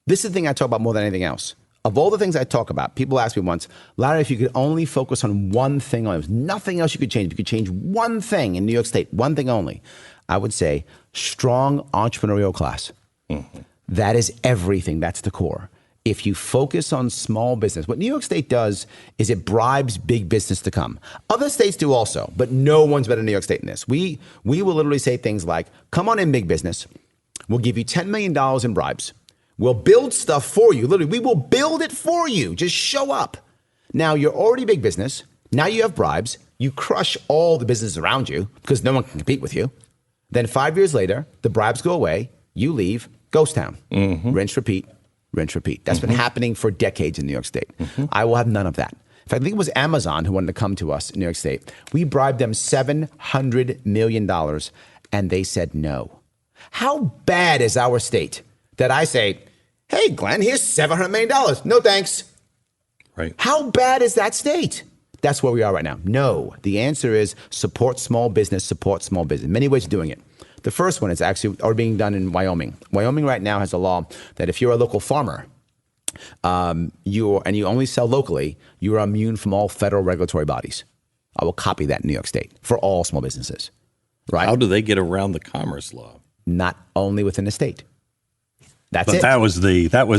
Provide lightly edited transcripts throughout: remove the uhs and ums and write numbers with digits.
This is the thing I talk about more than anything else. Of all the things I talk about, people asked me once, Larry, if you could only focus on one thing, there's nothing else you could change. If you could change one thing in New York State, one thing only, I would say strong entrepreneurial class. Mm-hmm. That is everything. That's the core. If you focus on small business, what New York State does is it bribes big business to come. Other states do also, but no one's better than New York State in this. We will literally say things like, come on in, big business. We'll give you $10 million in bribes. We'll build stuff for you. Literally, we will build it for you. Just show up. Now, you're already big business. Now you have bribes. You crush all the businesses around you because no one can compete with you. Then 5 years later, the bribes go away. You leave. Ghost town. Mm-hmm. Rinse, repeat. Rinse, repeat. That's been happening for decades in New York State. Mm-hmm. I will have none of that. In fact, I think it was Amazon who wanted to come to us in New York State. We bribed them $700 million, and they said no. How bad is our state that I say, hey, Glenn, here's $700 million. No, thanks. Right. How bad is that state? That's where we are right now. No. The answer is support small business, support small business. Many ways of doing it. The first one is actually already being done in Wyoming. Wyoming right now has a law that if you're a local farmer, you only sell locally, you are immune from all federal regulatory bodies. I will copy that in New York State for all small businesses. Right? How do they get around the commerce law? Not only within the state. That's but it. That was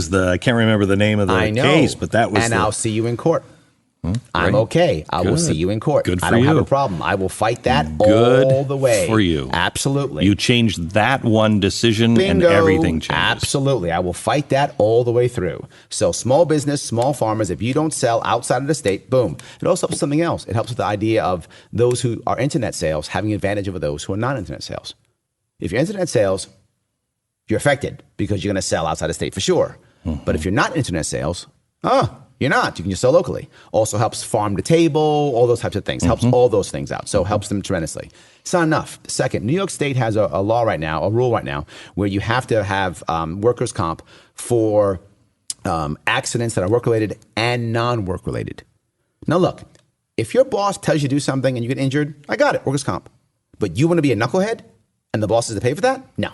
the I can't remember the name of the case, but that was I'll see you in court. I'm okay. I will see you in court. Good for I don't you. have a problem. I will fight that Good all the way. For you. Absolutely. You changed that one decision Bingo. And everything changes. Absolutely. I will fight that all the way through. So small business, small farmers, if you don't sell outside of the state, boom. It also helps with something else. It helps with the idea of those who are internet sales having advantage over those who are not internet sales. If you're internet sales, you're affected because you're going to sell outside the state for sure. Mm-hmm. But if you're not internet sales, you're not. You can just sell locally. Also helps farm to table, all those types of things. Helps all those things out. So helps them tremendously. It's not enough. Second, New York State has a law right now, a rule right now, where you have to have workers' comp for accidents that are work-related and non-work-related. Now, look, if your boss tells you to do something and you get injured, I got it, workers' comp. But you want to be a knucklehead and the boss is to pay for that? No.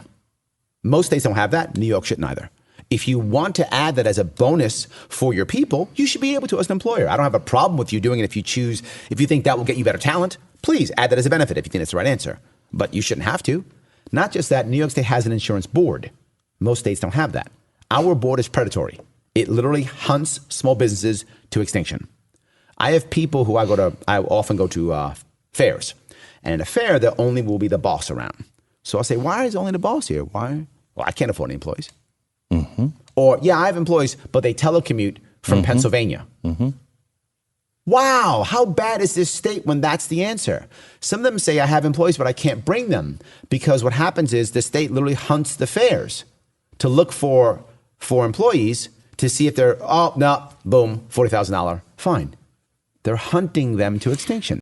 Most states don't have that. New York shouldn't either. If you want to add that as a bonus for your people, you should be able to as an employer. I don't have a problem with you doing it if you think that will get you better talent. Please add that as a benefit if you think that's the right answer. But you shouldn't have to. Not just that, New York State has an insurance board. Most states don't have that. Our board is predatory. It literally hunts small businesses to extinction. I have people who I often go to fairs. And in a fair, there only will be the boss around. So I'll say, why is only the boss here? Why? Well, I can't afford any employees. Mm-hmm. Or, yeah, I have employees, but they telecommute from Pennsylvania. Mm-hmm. Wow, how bad is this state when that's the answer? Some of them say I have employees, but I can't bring them because what happens is the state literally hunts the fairs to look for employees to see if they're, boom, $40,000 fine. They're hunting them to extinction.